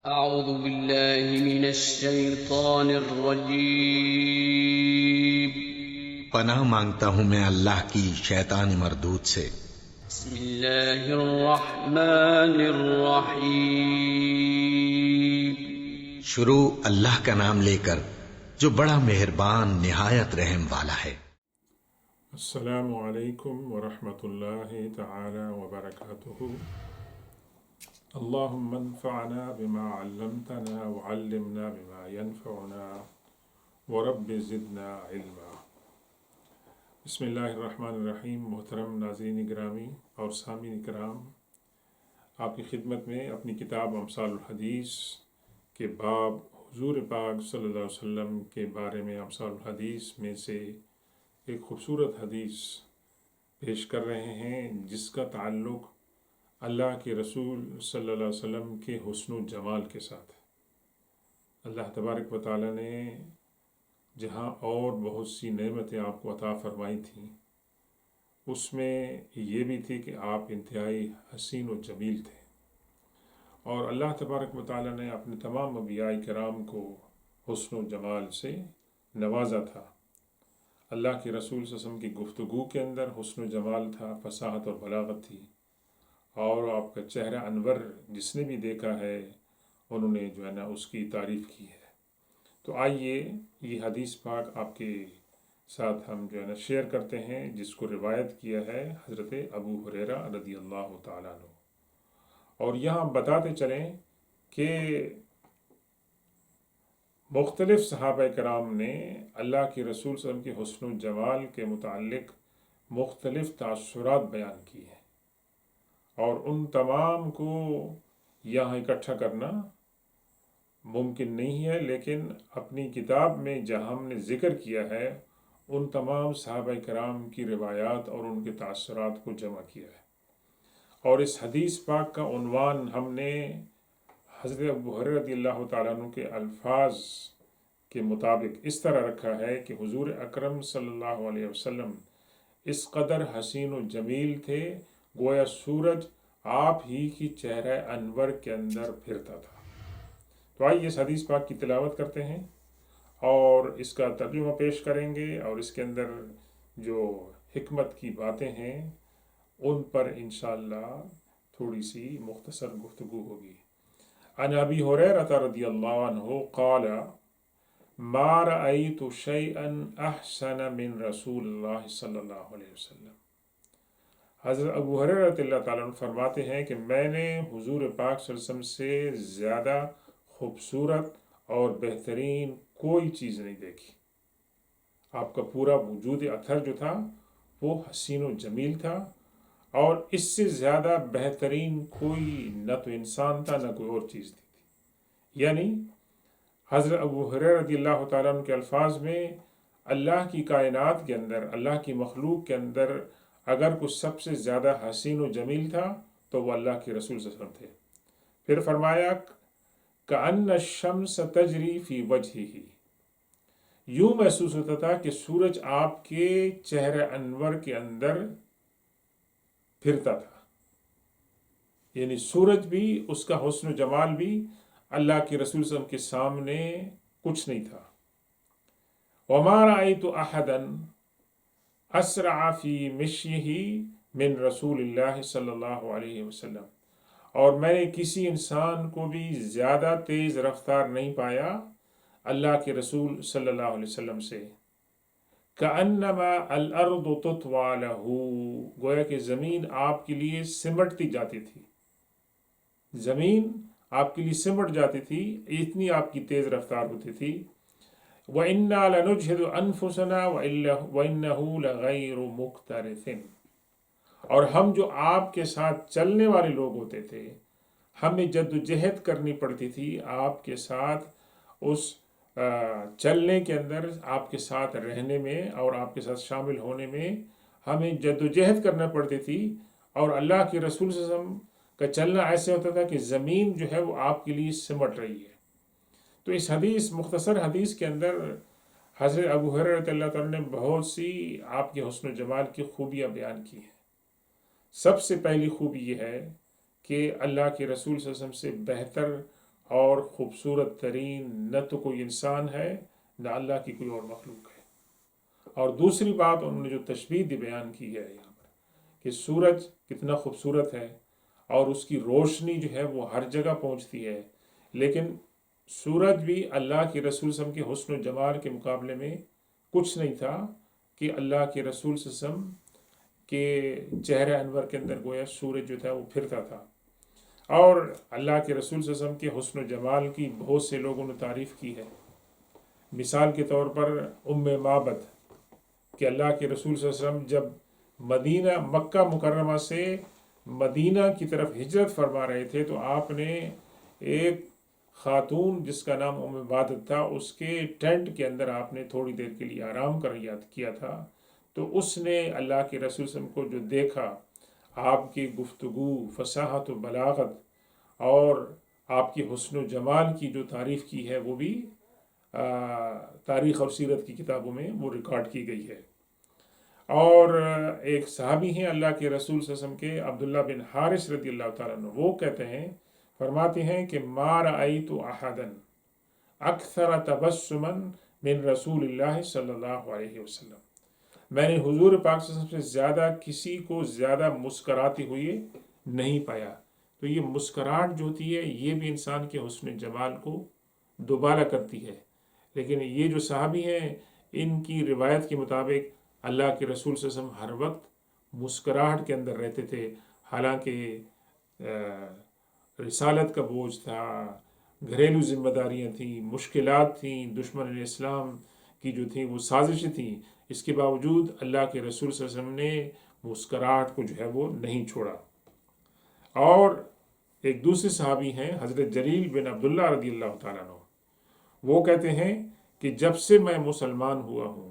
أعوذ بالله من الشيطان الرجيم. پناہ مانگتا ہوں میں اللہ کی شیطان مردود سے۔ بسم الله الرحمن الرحيم. شروع اللہ کا نام لے کر جو بڑا مہربان نہایت رحم والا ہے۔ السلام علیکم ورحمۃ اللہ تعالی وبرکاتہ۔ اللہم انفعنا بما علمتنا وعلمنا بما ينفعنا ورب زدنا علما۔ بسم اللہ الرحمن الرحیم۔ محترم ناظرین گرامی اور سامعین کرام، آپ کی خدمت میں اپنی کتاب امثال الحدیث کے باب حضور پاک صلی اللہ علیہ وسلم کے بارے میں امثال الحدیث میں سے ایک خوبصورت حدیث پیش کر رہے ہیں، جس کا تعلق اللہ کے رسول صلی اللہ علیہ وسلم کے حسن و جمال کے ساتھ ہے۔ اللہ تبارک و تعالیٰ نے جہاں اور بہت سی نعمتیں آپ کو عطا فرمائی تھیں، اس میں یہ بھی تھی کہ آپ انتہائی حسین و جمیل تھے، اور اللہ تبارک و تعالیٰ نے اپنے تمام انبیاء کرام کو حسن و جمال سے نوازا تھا۔ اللہ کے رسول صلی اللہ علیہ وسلم کی گفتگو کے اندر حسن و جمال تھا، فصاحت اور بلاغت تھی، اور آپ کا چہرہ انور جس نے بھی دیکھا ہے انہوں نے جو ہے نا اس کی تعریف کی ہے۔ تو آئیے یہ حدیث پاک آپ کے ساتھ ہم جو ہے نا شیئر کرتے ہیں، جس کو روایت کیا ہے حضرت ابو ہریرہ رضی اللہ تعالیٰ عنہ۔ اور یہاں بتاتے چلیں کہ مختلف صحابہ کرام نے اللہ کے رسول صلی اللہ علیہ وسلم کے حسن و جمال کے متعلق مختلف تاثرات بیان کیے ہیں، اور ان تمام کو یہاں اکٹھا کرنا ممکن نہیں ہے، لیکن اپنی کتاب میں جہاں ہم نے ذکر کیا ہے ان تمام صحابہ کرام کی روایات اور ان کے تاثرات کو جمع کیا ہے۔ اور اس حدیث پاک کا عنوان ہم نے حضرت ابو ہریرہ رضی اللہ تعالیٰ عنہ کے الفاظ کے مطابق اس طرح رکھا ہے کہ حضور اکرم صلی اللہ علیہ وسلم اس قدر حسین و جمیل تھے گویا سورج آپ ہی کی چہرہ انور کے اندر پھرتا تھا۔ تو آئیے اس حدیث پاک کی تلاوت کرتے ہیں اور اس کا ترجمہ پیش کریں گے، اور اس کے اندر جو حکمت کی باتیں ہیں ان پر انشاءاللہ تھوڑی سی مختصر گفتگو ہوگی۔ عن ابی ہریرہ رضی اللہ عنہ قال ما رأیت شیئا احسن من رسول اللہ صلی اللہ علیہ وسلم۔ حضرت ابو ہریرہ رضی اللہ تعالیٰ عنہ فرماتے ہیں کہ میں نے حضور پاک صلی اللہ علیہ وسلم سے زیادہ خوبصورت اور بہترین کوئی چیز نہیں دیکھی۔ آپ کا پورا وجود اطہر جو تھا وہ حسین و جمیل تھا، اور اس سے زیادہ بہترین کوئی نہ تو انسان تھا نہ کوئی اور چیز تھی۔ یعنی حضرت ابو ہریرہ رضی اللہ تعالیٰ عنہ کے الفاظ میں اللہ کی کائنات کے اندر، اللہ کی مخلوق کے اندر اگر کچھ سب سے زیادہ حسین و جمیل تھا تو وہ اللہ کے رسول صلی اللہ علیہ وسلم تھے۔ پھر فرمایا کأن الشمس تجری فی وجہہ، یوں محسوس ہوتا تھا کہ سورج آپ کے چہرہ انور کے اندر پھرتا تھا، یعنی سورج بھی، اس کا حسن و جمال بھی اللہ کے رسول صلی اللہ علیہ وسلم کے سامنے کچھ نہیں تھا۔ وما رأیت احدا اسرع فی مشیہ من رسول اللہ صلی اللہ علیہ وسلم، اور میں نے کسی انسان کو بھی زیادہ تیز رفتار نہیں پایا اللہ کے رسول صلی اللہ علیہ وسلم سے۔ کأنما الارض تطوی لہ، گویا کہ زمین آپ کے لیے سمٹتی جاتی تھی، زمین آپ کے لیے سمٹ جاتی تھی، اتنی آپ کی تیز رفتار ہوتی تھی۔ وَإِنَّا لَنُجْهِدُ أَنفُسَنَا وَإِنَّهُ لَغَيْرُ مُقْتَرِثٍ، اور ہم جو آپ کے ساتھ چلنے والے لوگ ہوتے تھے، ہمیں جد و جہد کرنی پڑتی تھی آپ کے ساتھ، اس چلنے کے اندر، آپ کے ساتھ رہنے میں اور آپ کے ساتھ شامل ہونے میں ہمیں جد و جہد کرنا پڑتی تھی، اور اللہ کے رسول صلی اللہ علیہ وسلم کا چلنا ایسے ہوتا تھا کہ زمین جو ہے وہ آپ کے لیے سمٹ رہی ہے۔ تو اس حدیث، مختصر حدیث کے اندر حضرت ابو ہریرہ رضی اللہ تعالیٰ نے بہت سی آپ کے حسن و جمال کی خوبیاں بیان کی ہیں۔ سب سے پہلی خوبی یہ ہے کہ اللہ کے رسول صلی اللہ علیہ وسلم سے بہتر اور خوبصورت ترین نہ تو کوئی انسان ہے نہ اللہ کی کوئی اور مخلوق ہے۔ اور دوسری بات انہوں نے جو تشبیہ بیان کی ہے یہاں پر کہ سورج کتنا خوبصورت ہے اور اس کی روشنی جو ہے وہ ہر جگہ پہنچتی ہے، لیکن سورج بھی اللہ کے رسول صلی اللہ علیہ وسلم کے حسن و جمال کے مقابلے میں کچھ نہیں تھا کہ اللہ کے رسول صلی اللہ علیہ وسلم کے چہرہ انور کے اندر گویا سورج جو تھا وہ پھرتا تھا۔ اور اللہ کے رسول صلی اللہ علیہ وسلم کے حسن و جمال کی بہت سے لوگوں نے تعریف کی ہے۔ مثال کے طور پر معبد کہ اللہ کے رسول صلی اللہ علیہ وسلم جب مکہ مکرمہ سے مدینہ کی طرف ہجرت فرما رہے تھے تو آپ نے ایک خاتون جس کا نام عبادت تھا اس کے ٹینٹ کے اندر آپ نے تھوڑی دیر کے لیے آرام کیا تھا، تو اس نے اللہ کے رسول صلی اللہ علیہ وسلم کو جو دیکھا، آپ کی گفتگو، فصاحت و بلاغت اور آپ کی حسن و جمال کی جو تعریف کی ہے وہ بھی تاریخ اور سیرت کی کتابوں میں وہ ریکارڈ کی گئی ہے۔ اور ایک صحابی ہیں اللہ کے رسول صلی اللہ علیہ وسلم کے، عبداللہ بن حارث رضی اللہ تعالیٰ عنہ، وہ کہتے ہیں، فرماتے ہیں کہ ما رأیت احدا اکثر تبسما من رسول اللہ صلی اللہ علیہ وسلم، میں نے حضور پاک صلی اللہ علیہ وسلم سے زیادہ کسی کو زیادہ مسکراتے ہوئے نہیں پایا۔ تو یہ مسکراہٹ جو ہوتی ہے یہ بھی انسان کے حسن جمال کو دوبارہ کرتی ہے، لیکن یہ جو صحابی ہیں ان کی روایت کے مطابق اللہ کے رسول صلی اللہ علیہ وسلم ہر وقت مسکراہٹ کے اندر رہتے تھے، حالانکہ رسالت کا بوجھ تھا، گھریلو ذمہ داریاں تھیں، مشکلات تھیں، دشمن اسلام کی جو تھیں وہ سازشیں تھیں، اس کے باوجود اللہ کے رسول صلی اللہ علیہ وسلم نے مسکراہٹ کو جو ہے وہ نہیں چھوڑا۔ اور ایک دوسرے صحابی ہیں حضرت جلیل بن عبداللہ رضی اللہ تعالیٰ عنہ، وہ کہتے ہیں کہ جب سے میں مسلمان ہوا ہوں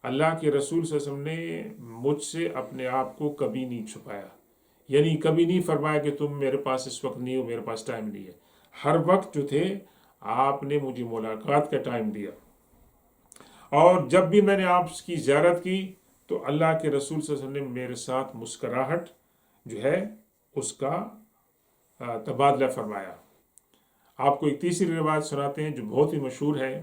اللہ کے رسول صلی اللہ علیہ وسلم نے مجھ سے اپنے آپ کو کبھی نہیں چھپایا، یعنی کبھی نہیں فرمایا کہ تم میرے پاس اس وقت نہیں ہو، میرے پاس ٹائم نہیں ہے۔ ہر وقت جو تھے آپ نے مجھے ملاقات کا ٹائم دیا، اور جب بھی میں نے آپ کی زیارت کی تو اللہ کے رسول صلی اللہ علیہ وسلم نے میرے ساتھ مسکراہٹ جو ہے اس کا تبادلہ فرمایا۔ آپ کو ایک تیسری روایت سناتے ہیں جو بہت ہی مشہور ہے،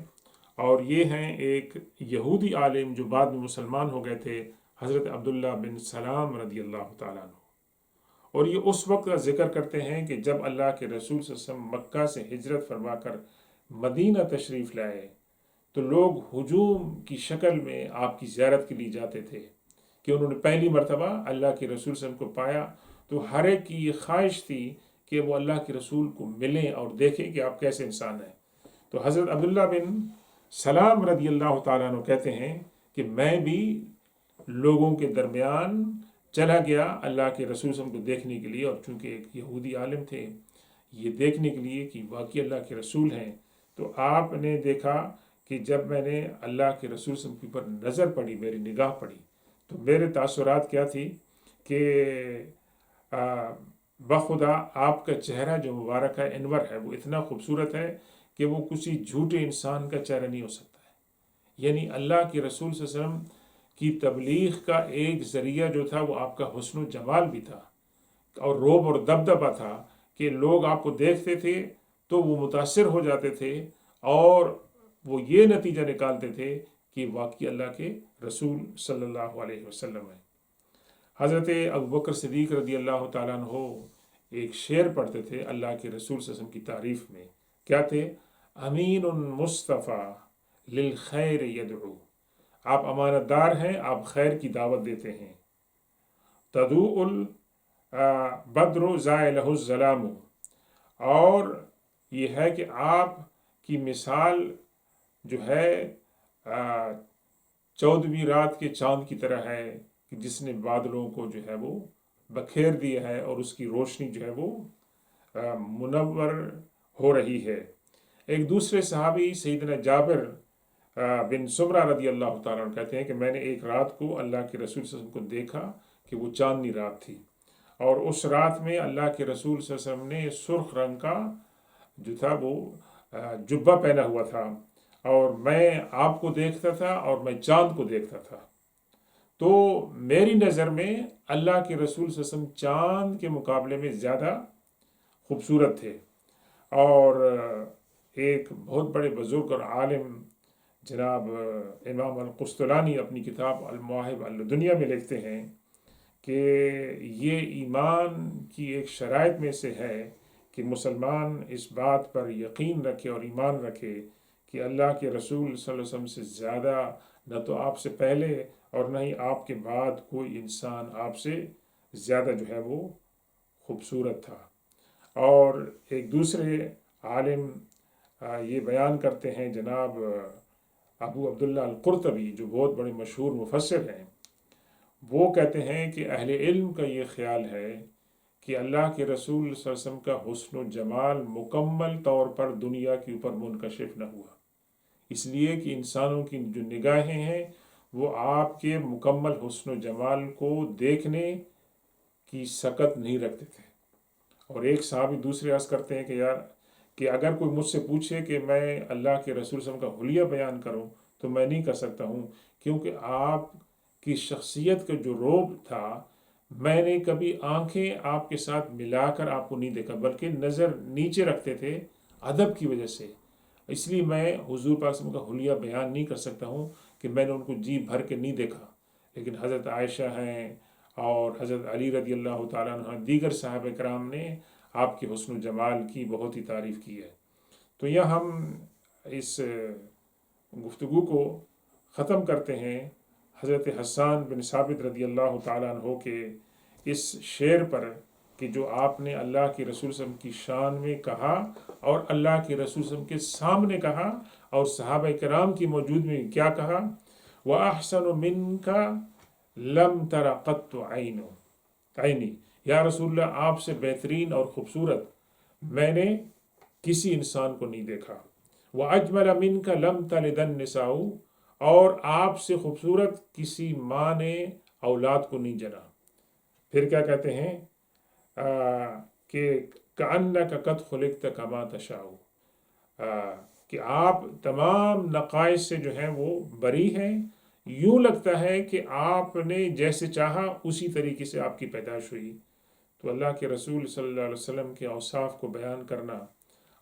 اور یہ ہیں ایک یہودی عالم جو بعد میں مسلمان ہو گئے تھے، حضرت عبداللہ بن سلام رضی اللہ تعالیٰ عنہ، اور یہ اس وقت کا ذکر کرتے ہیں کہ جب اللہ کے رسول صلی اللہ علیہ وسلم مکہ سے ہجرت فرما کر مدینہ تشریف لائے تو لوگ ہجوم کی شکل میں آپ کی زیارت کے لیے جاتے تھے کہ انہوں نے پہلی مرتبہ اللہ کے رسول صلی اللہ علیہ وسلم کو پایا، تو ہر ایک کی یہ خواہش تھی کہ وہ اللہ کے رسول کو ملیں اور دیکھیں کہ آپ کیسے انسان ہیں۔ تو حضرت عبداللہ بن سلام رضی اللہ تعالیٰ عنہ کہتے ہیں کہ میں بھی لوگوں کے درمیان چلا گیا اللہ کے رسول صلی اللہ علیہ وسلم کو دیکھنے کے لیے، اور چونکہ ایک یہودی عالم تھے یہ دیکھنے کے لیے کہ واقعی اللہ کے رسول ہیں، تو آپ نے دیکھا کہ جب میں نے اللہ کے رسول صلی اللہ علیہ وسلم کے اوپر نظر پڑی، میری نگاہ پڑی، تو میرے تاثرات کیا تھی کہ بخدا آپ کا چہرہ جو مبارک ہے، انور ہے، وہ اتنا خوبصورت ہے کہ وہ کسی جھوٹے انسان کا چہرہ نہیں ہو سکتا ہے۔ یعنی اللہ کے رسول صلی اللہ علیہ وسلم کی تبلیغ کا ایک ذریعہ جو تھا وہ آپ کا حسن و جمال بھی تھا، اور روب اور دبدبہ تھا کہ لوگ آپ کو دیکھتے تھے تو وہ متاثر ہو جاتے تھے اور وہ یہ نتیجہ نکالتے تھے کہ واقعی اللہ کے رسول صلی اللہ علیہ وسلم ہے۔ حضرت ابوبکر صدیق رضی اللہ تعالیٰ عنہ ایک شعر پڑھتے تھے اللہ کے رسول صلی اللہ علیہ وسلم کی تعریف میں، کیا تھے؟ امین مصطفیٰ للخیر یدعو، آپ امانت دار ہیں، آپ خیر کی دعوت دیتے ہیں۔ تدعو البدر زائلہ الظلام، اور یہ ہے کہ آپ کی مثال جو ہے 14ویں رات کے چاند کی طرح ہے کہ جس نے بادلوں کو جو ہے وہ بکھیر دیا ہے اور اس کی روشنی جو ہے وہ منور ہو رہی ہے۔ ایک دوسرے صحابی سیدنا جابر بن سمرہ رضی اللہ تعالیٰ عنہ کہتے ہیں کہ میں نے ایک رات کو اللہ کے رسول صلی اللہ علیہ وسلم کو دیکھا کہ وہ چاندنی رات تھی، اور اس رات میں اللہ کے رسول صلی اللہ علیہ وسلم نے سرخ رنگ کا جو تھا وہ جبہ پہنا ہوا تھا، اور میں آپ کو دیکھتا تھا اور میں چاند کو دیکھتا تھا، تو میری نظر میں اللہ کے رسول صلی اللہ علیہ وسلم چاند کے مقابلے میں زیادہ خوبصورت تھے۔ اور ایک بہت بڑے بزرگ اور عالم جناب امام القسطلانی اپنی کتاب المواہب اللدنیہ میں لکھتے ہیں کہ یہ ایمان کی ایک شرائط میں سے ہے کہ مسلمان اس بات پر یقین رکھے اور ایمان رکھے کہ اللہ کے رسول صلی اللہ علیہ وسلم سے زیادہ نہ تو آپ سے پہلے اور نہ ہی آپ کے بعد کوئی انسان آپ سے زیادہ جو ہے وہ خوبصورت تھا۔ اور ایک دوسرے عالم یہ بیان کرتے ہیں جناب ابو عبداللہ القرطبی جو بہت بڑے مشہور مفسر ہیں، وہ کہتے ہیں کہ اہل علم کا یہ خیال ہے کہ اللہ کے رسول صلی اللہ علیہ وسلم کا حسن و جمال مکمل طور پر دنیا کے اوپر منکشف نہ ہوا، اس لیے کہ انسانوں کی جو نگاہیں ہیں وہ آپ کے مکمل حسن و جمال کو دیکھنے کی سکت نہیں رکھتے تھے۔ اور ایک صحابی دوسرے عرض کرتے ہیں کہ یار کہ اگر کوئی مجھ سے پوچھے کہ میں اللہ کے رسول صلی اللہ علیہ وسلم کا حلیہ بیان کروں تو میں نہیں کر سکتا ہوں، کیونکہ آپ کی شخصیت کا جو روب تھا، میں نے کبھی آنکھیں آپ کے ساتھ ملا کر آپ کو نہیں دیکھا، بلکہ نظر نیچے رکھتے تھے ادب کی وجہ سے، اس لیے میں حضور پاک صلی اللہ علیہ وسلم کا حلیہ بیان نہیں کر سکتا ہوں کہ میں نے ان کو جی بھر کے نہیں دیکھا۔ لیکن حضرت عائشہ ہیں اور حضرت علی رضی اللہ تعالیٰ عنہ دیگر صحابہ کرام نے آپ کے حسن و جمال کی بہت ہی تعریف کی ہے۔ تو یہاں ہم اس گفتگو کو ختم کرتے ہیں حضرت حسان بن ثابت رضی اللہ تعالیٰ عنہ کے اس شعر پر کہ جو آپ نے اللہ کے رسول صلی اللہ علیہ وسلم کی شان میں کہا اور اللہ کے رسول صلی اللہ علیہ وسلم کے سامنے کہا اور صحابہ کرام کی موجود میں کیا کہا، وَأَحْسَنُ مِنْكَ لَمْ تَرَ قَطُّ عَيْنِي، یا رسول اللہ آپ سے بہترین اور خوبصورت میں نے کسی انسان کو نہیں دیکھا۔ وَأَجْمَلَ مِنْكَ لَمْ تَلِدَ النِّسَاءُ، اور آپ سے خوبصورت کسی ماں نے اولاد کو نہیں جنا۔ پھر کیا کہتے ہیں کہ كَأَنَّكَ قَدْ خُلِقْتَ كَمَا تَشَاءُ، کہ آپ تمام نقائص سے جو ہیں وہ بری ہیں، یوں لگتا ہے کہ آپ نے جیسے چاہا اسی طریقے سے آپ کی پیدائش ہوئی۔ تو اللہ کے رسول صلی اللہ علیہ وسلم کے اوصاف کو بیان کرنا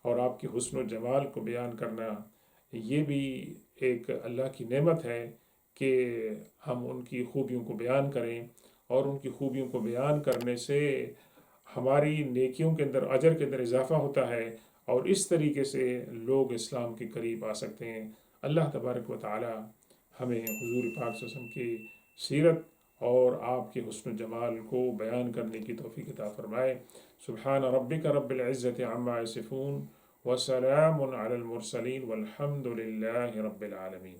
اور آپ کے حسن و جمال کو بیان کرنا، یہ بھی ایک اللہ کی نعمت ہے کہ ہم ان کی خوبیوں کو بیان کریں، اور ان کی خوبیوں کو بیان کرنے سے ہماری نیکیوں کے اندر، اجر کے اندر اضافہ ہوتا ہے، اور اس طریقے سے لوگ اسلام کے قریب آ سکتے ہیں۔ اللہ تبارک و تعالی ہمیں حضور پاک صلی اللہ علیہ وسلم کی سیرت اور آپ کے حسن و جمال کو بیان کرنے کی توفیق عطا فرمائے۔ سبحان ربک رب العزت عما یصفون وسلام علی المرسلین والحمد للہ رب العالمین۔